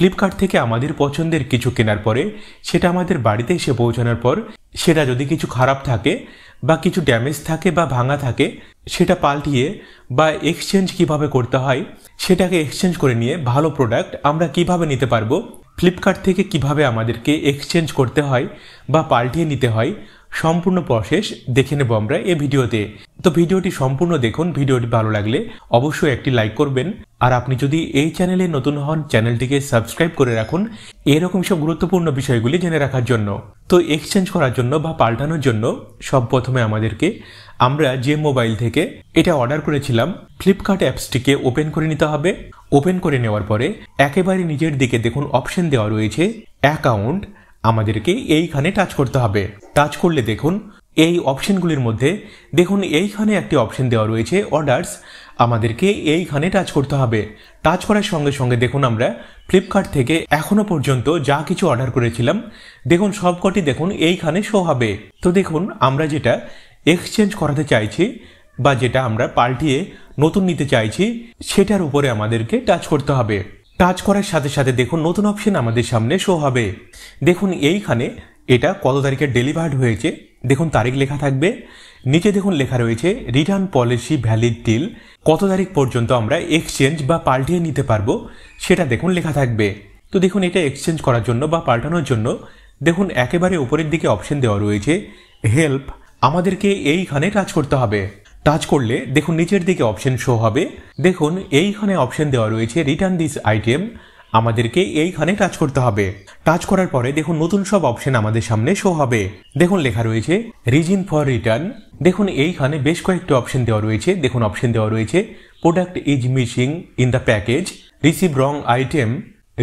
Flipkart থেকে আমাদের পছন্দের কিছু কেনার পরে সেটা আমাদের বাড়িতে এসে পৌঁছানোর পর সেটা যদি কিছু খারাপ থাকে বা কিছু ড্যামেজ থাকে বা ভাঙা থাকে, সেটা পাল্টিয়ে বা এক্সচেঞ্জ কিভাবে করতে হয়, সেটাকে এক্সচেঞ্জ করে নিয়ে ভালো প্রোডাক্ট আমরা কিভাবে নিতে পারবো, ফ্লিপকার্ট থেকে কিভাবে আমাদেরকে এক্সচেঞ্জ করতে হয় বা পাল্টিয়ে নিতে হয়, সম্পূর্ণ প্রসেস দেখে নেব আমরা এই ভিডিওতে। তো ভিডিওটি সম্পূর্ণ দেখুন। ভিডিওটি ভালো লাগলে অবশ্যই একটি লাইক করবেন, আর আপনি যদি এই চ্যানেলে নতুন হন চ্যানেলটিকে সাবস্ক্রাইব করে রাখুন এরকম সব গুরুত্বপূর্ণ বিষয়গুলি জেনে রাখার জন্য। তো এক্সচেঞ্জ করার জন্য বা পাল্টানোর জন্য সব প্রথমে আমাদেরকে আমরা যে মোবাইল থেকে এটা অর্ডার করেছিলাম ফ্লিপকার্ট অ্যাপসটিকে ওপেন করে নিতে হবে। ওপেন করে নেওয়ার পরে একেবারে নিচের দিকে দেখুন অপশন দেওয়া রয়েছে অ্যাকাউন্ট, আমাদেরকে এইখানে টাচ করতে হবে। টাচ করলে দেখুন এই অপশনগুলির মধ্যে দেখুন এইখানে একটি অপশন দেওয়া রয়েছে অর্ডারস, আমাদেরকে এইখানে টাচ করতে হবে। টাচ করার সঙ্গে সঙ্গে দেখুন আমরা ফ্লিপকার্ট থেকে এখনো পর্যন্ত যা কিছু অর্ডার করেছিলাম দেখুন সবকটি দেখুন এইখানে শো হবে। তো দেখুন আমরা যেটা এক্সচেঞ্জ করাতে চাইছি বা যেটা আমরা পাল্টিয়ে নতুন নিতে চাইছি সেটার উপরে আমাদেরকে টাচ করতে হবে। টাচ করার সাথে সাথে দেখুন নতুন অপশন আমাদের সামনে শো হবে। দেখুন এইখানে এটা কত তারিখে ডেলিভার্ড হয়েছে দেখুন তারিখ লেখা থাকবে। নিচে দেখুন লেখা রয়েছে রিটার্ন পলিসি ভ্যালিড টিল, কত তারিখ পর্যন্ত আমরা এক্সচেঞ্জ বা পাল্টিয়ে নিতে পারবো সেটা দেখুন লেখা থাকবে। তো দেখুন এটা এক্সচেঞ্জ করার জন্য বা পাল্টানোর জন্য দেখুন একেবারে উপরের দিকে অপশন দেওয়া রয়েছে হেল্প, আমাদেরকে এইখানে টাচ করতে হবে। টাচ করলে দেখুন নিচের দিকে অপশন শো হবে। দেখুন এইখানে অপশন দেওয়া রয়েছে রিটার্ন দিস আইটেম, আমাদেরকে এইখানে টাচ করতে হবে। টাচ করার পরে দেখুন নতুন সব অপশন আমাদের সামনে শো হবে। দেখুন লেখা রয়েছে রিজন ফর রিটার্ন। দেখুন এইখানে বেশ কয়েকটি অপশন দেওয়া রয়েছে। দেখুন অপশন দেওয়া রয়েছে product is missing in the package, receive wrong item,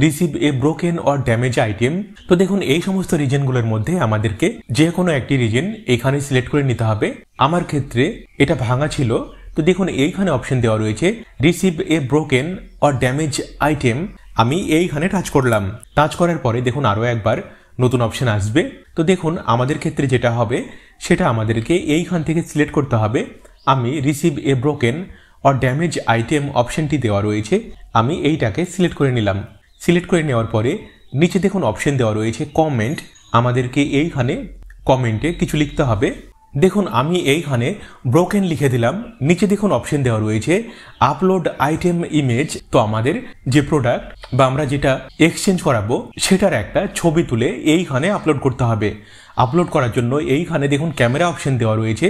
receive a broken or damage item. তো দেখুন এই সমস্ত রিজনগুলোর মধ্যে আমাদেরকে যে কোনো একটি রিজন এখানে সিলেক্ট করে নিতে হবে। আমার ক্ষেত্রে এটা ভাঙা ছিল, তো দেখুন এইখানে অপশন দেওয়া রয়েছে receive a broken or damage item, আমি এইখানে টাচ করলাম। টাচ করার পরে দেখুন আরও একবার নতুন অপশন আসবে। তো দেখুন আমাদের ক্ষেত্রে যেটা হবে সেটা আমাদেরকে এইখান থেকে সিলেক্ট করতে হবে। আমি receive a broken or damage item অপশনটি দেওয়া রয়েছে, আমি এইটাকে সিলেক্ট করে নিলাম। সিলেক্ট করে নেওয়ার পরে নিচে দেখুন অপশন দেওয়া রয়েছে কমেন্ট, আমাদেরকে এইখানে কমেন্টে কিছু লিখতে হবে। দেখুন আমি এইখানে ব্রোকেন লিখে দিলাম। নিচে দেখুন অপশন দেওয়া রয়েছে আপলোড আইটেম ইমেজ, তো আমাদের যে প্রোডাক্ট বা আমরা যেটা এক্সচেঞ্জ করাবো সেটার একটা ছবি তুলে এইখানে আপলোড করতে হবে। আপলোড করার জন্য এইখানে দেখুন ক্যামেরা অপশন দেওয়া রয়েছে,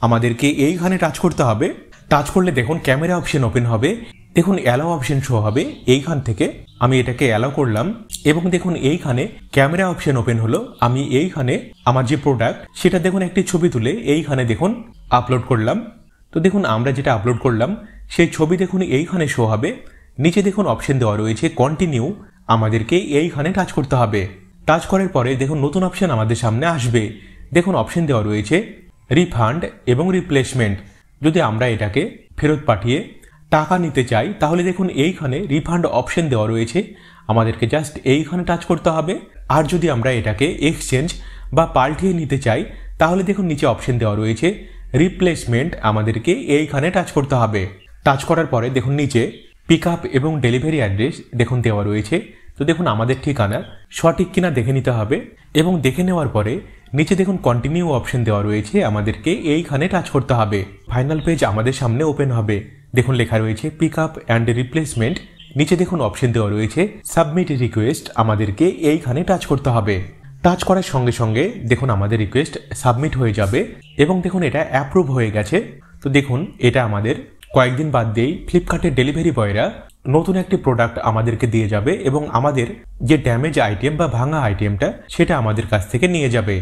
আমাদেরকে এইখানে টাচ করতে হবে। টাচ করলে দেখুন ক্যামেরা অপশন ওপেন হবে। দেখুন অ্যালাও অপশন শো হবে এইখান থেকে, আমি এটাকে অ্যালাও করলাম এবং দেখুন এইখানে ক্যামেরা অপশন ওপেন হলো। আমি এইখানে আমার যে প্রোডাক্ট সেটা দেখুন একটি ছবি তুলে এইখানে দেখুন আপলোড করলাম। তো দেখুন আমরা যেটা আপলোড করলাম সেই ছবি দেখুন এইখানে শো হবে। নিচে দেখুন অপশন দেওয়া রয়েছে কন্টিনিউ, আমাদেরকে এইখানে টাচ করতে হবে। টাচ করার পরে দেখুন নতুন অপশন আমাদের সামনে আসবে। দেখুন অপশন দেওয়া রয়েছে রিফান্ড এবং রিপ্লেসমেন্ট, যদি আমরা এটাকে ফেরত পাঠিয়ে টাকা নিতে চাই তাহলে দেখুন এইখানে রিফান্ড অপশন দেওয়া রয়েছে, আমাদেরকে জাস্ট এইখানে টাচ করতে হবে। আর যদি আমরা এটাকে এক্সচেঞ্জ বা পাল্টিয়ে নিতে চাই তাহলে দেখুন নিচে অপশন দেওয়া রয়েছে রিপ্লেসমেন্ট, আমাদেরকে এইখানে টাচ করতে হবে। টাচ করার পরে দেখুন নিচে পিক আপ এবং ডেলিভারি অ্যাড্রেস দেখুন দেওয়া রয়েছে। তো দেখুন আমাদের ঠিকানা সঠিক কিনা দেখে নিতে হবে এবং দেখে নেওয়ার পরে নিচে দেখুন কন্টিনিউ অপশন দেওয়া রয়েছে, আমাদেরকে এইখানে টাচ করতে হবে। ফাইনাল পেজ আমাদের সামনে ওপেন হবে। দেখুন লেখা রয়েছে পিক আপ অ্যান্ড রিপ্লেসমেন্ট, নিচে দেখুন অপশন দেওয়া রয়েছে সাবমিট রিকোয়েস্ট, আমাদেরকে এইখানে টাচ করতে হবে। টাচ করার সঙ্গে সঙ্গে দেখুন আমাদের রিকোয়েস্ট সাবমিট হয়ে যাবে এবং দেখুন এটা অ্যাপ্রুভ হয়ে গেছে। তো দেখুন এটা আমাদের কয়েকদিন বাদ দিয়েই ফ্লিপকার্টের ডেলিভারি বয়রা নতুন একটি প্রোডাক্ট আমাদেরকে দিয়ে যাবে এবং আমাদের যে ড্যামেজ আইটেম বা ভাঙা আইটেমটা সেটা আমাদের কাছ থেকে নিয়ে যাবে।